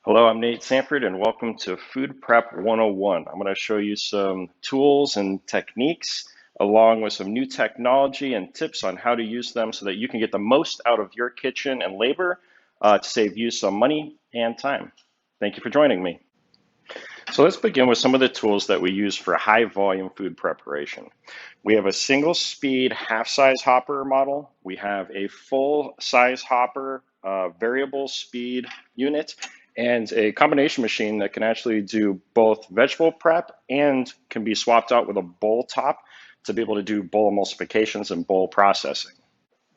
Hello, I'm Nate Sanford, and welcome to Food Prep 101. I'm going to show you some tools and techniques, along with some new technology and tips on how to use them so that you can get the most out of your kitchen and labor to save you some money and time. Thank you for joining me. So let's begin with some of the tools that we use for high volume food preparation. We have a single speed half size hopper model. We have a full size hopper variable speed unit and a combination machine that can actually do both vegetable prep and can be swapped out with a bowl top to be able to do bowl emulsifications and bowl processing.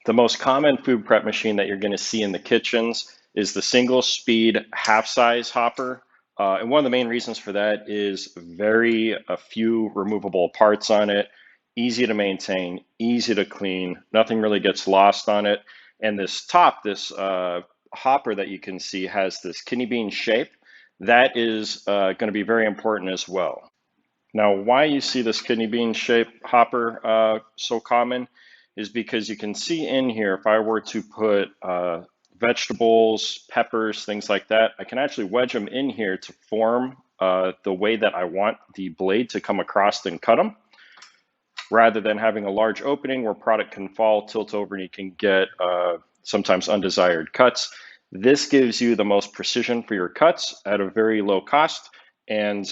The most common food prep machine that you're going to see in the kitchens is the single speed half size hopper. And one of the main reasons for that is a few removable parts on it, easy to maintain, easy to clean, nothing really gets lost on it. And this top, this hopper that you can see has this kidney bean shape. That is going to be very important as well. Now, why you see this kidney bean shape hopper so common is because you can see in here, if I were to put vegetables, peppers, things like that, I can actually wedge them in here to form the way that I want the blade to come across and cut them, rather than having a large opening where product can fall, tilt over, and you can get sometimes undesired cuts. This gives you the most precision for your cuts at a very low cost and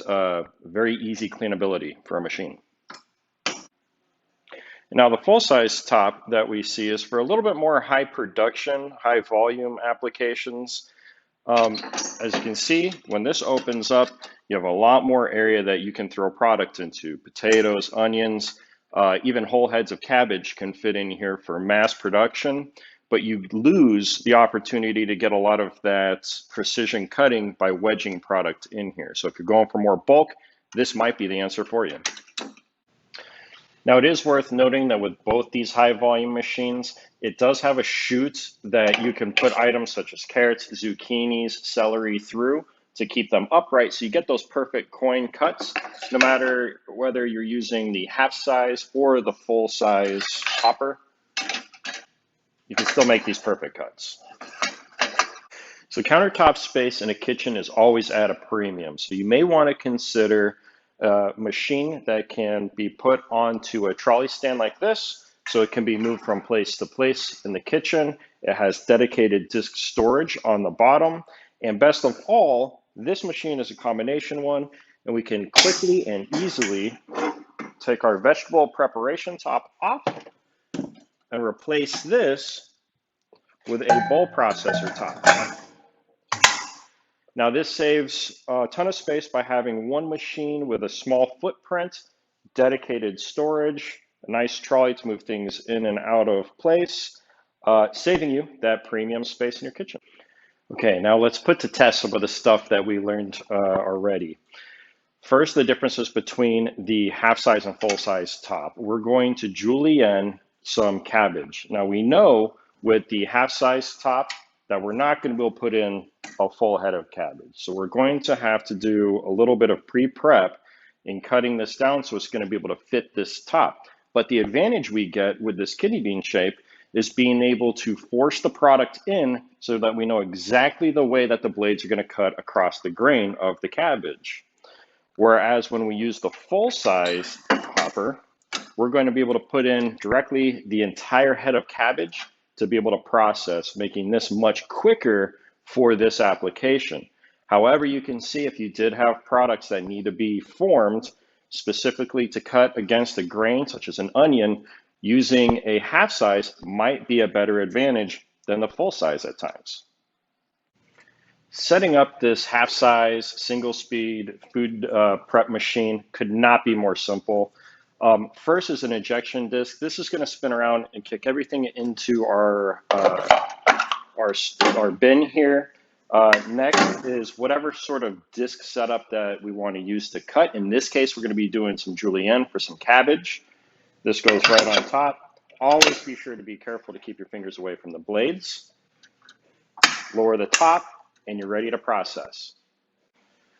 very easy cleanability for a machine. Now the full-size top that we see is for a little bit more high production, high volume applications. As you can see, when this opens up, you have a lot more area that you can throw product into. Potatoes, onions, even whole heads of cabbage can fit in here for mass production, but you lose the opportunity to get a lot of that precision cutting by wedging product in here. So if you're going for more bulk, this might be the answer for you. Now, it is worth noting that with both these high volume machines, it does have a chute that you can put items such as carrots, zucchinis, celery through to keep them upright, so you get those perfect coin cuts, no matter whether you're using the half size or the full size hopper. You can still make these perfect cuts. So countertop space in a kitchen is always at a premium, so you may want to consider a machine that can be put onto a trolley stand like this, so it can be moved from place to place in the kitchen. It has dedicated disk storage on the bottom, and best of all, this machine is a combination one, and we can quickly and easily take our vegetable preparation top off and replace this with a bowl processor top. Now this saves a ton of space by having one machine with a small footprint, dedicated storage, a nice trolley to move things in and out of place, saving you that premium space in your kitchen. Okay, now let's put to test some of the stuff that we learned already. First, the differences between the half size and full size top. We're going to julienne some cabbage. Now we know with the half size top that we're not going to be able to put in a full head of cabbage. So we're going to have to do a little bit of pre-prep in cutting this down so it's going to be able to fit this top. But the advantage we get with this kidney bean shape is being able to force the product in so that we know exactly the way that the blades are going to cut across the grain of the cabbage. Whereas when we use the full size hopper, we're going to be able to put in directly the entire head of cabbage to be able to process, making this much quicker for this application. However, you can see if you did have products that need to be formed specifically to cut against a grain, such as an onion, using a half size might be a better advantage than the full size at times. Setting up this half size single speed food prep machine could not be more simple. First is an ejection disc. This is going to spin around and kick everything into our bin here. Next is whatever sort of disc setup that we want to use to cut. In this case, we're going to be doing some julienne for some cabbage. This goes right on top. Always be sure to be careful to keep your fingers away from the blades. Lower the top, and you're ready to process.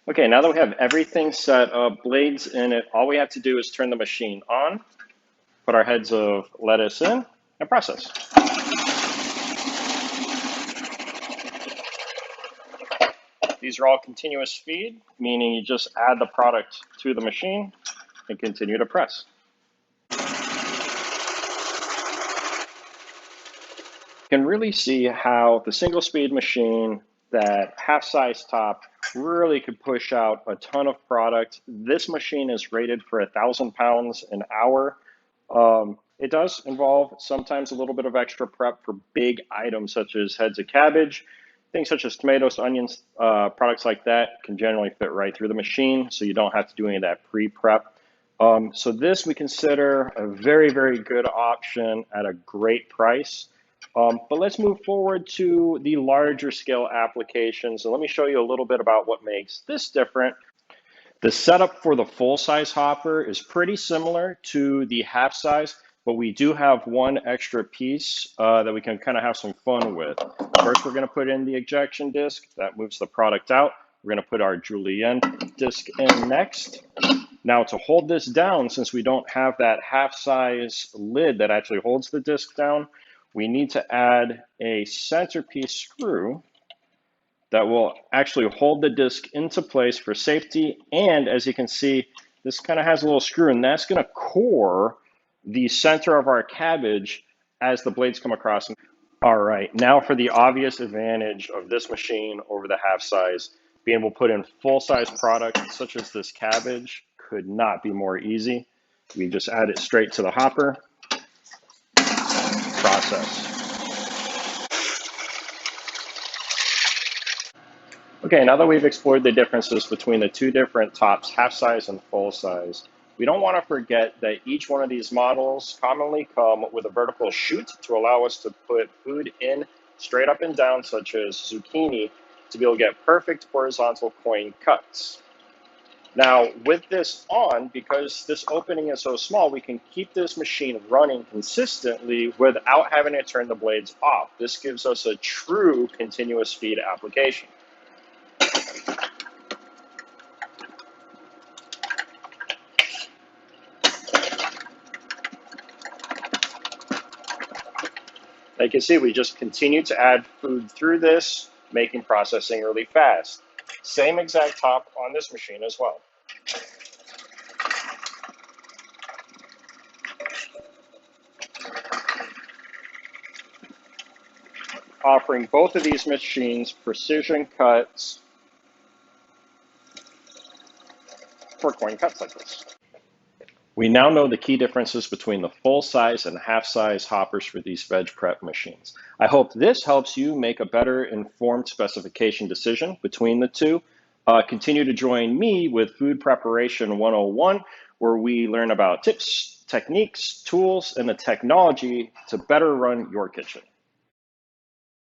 Okay, now that we have everything set up, blades in it, all we have to do is turn the machine on, put our heads of lettuce in, and process. These are all continuous feed, meaning you just add the product to the machine and continue to press. You can really see how the single speed machine, that half-size top, really could push out a ton of product. This machine is rated for 1,000 pounds an hour. It does involve sometimes a little bit of extra prep for big items such as heads of cabbage. Things such as tomatoes, onions, products like that can generally fit right through the machine, so you don't have to do any of that pre-prep. So this we consider a very, very good option at a great price. But let's move forward to the larger scale applications. And let me show you a little bit about what makes this different. The setup for the full-size hopper is pretty similar to the half-size, but we do have one extra piece that we can kind of have some fun with. First, we're going to put in the ejection disc. That moves the product out. We're going to put our julienne disc in next. Now, to hold this down, since we don't have that half-size lid that actually holds the disc down, we need to add a centerpiece screw that will actually hold the disc into place for safety. And as you can see, this kind of has a little screw, and that's going to core the center of our cabbage as the blades come across. All right, now for the obvious advantage of this machine over the half size, being able to put in full-size product such as this cabbage could not be more easy. We just add it straight to the hopper, process. Okay, now that we've explored the differences between the two different tops, half size and full size, we don't want to forget that each one of these models commonly come with a vertical chute to allow us to put food in straight up and down, such as zucchini, to be able to get perfect horizontal coin cuts. Now, with this on, because this opening is so small, we can keep this machine running consistently without having to turn the blades off. This gives us a true continuous feed application. Like you can see, we just continue to add food through this, making processing really fast. Same exact top on this machine as well. Offering both of these machines precision cuts for coin cuts like this. We now know the key differences between the full-size and half-size hoppers for these veg prep machines. I hope this helps you make a better informed specification decision between the two. Continue to join me with Food Preparation 101, where we learn about tips, techniques, tools, and the technology to better run your kitchen.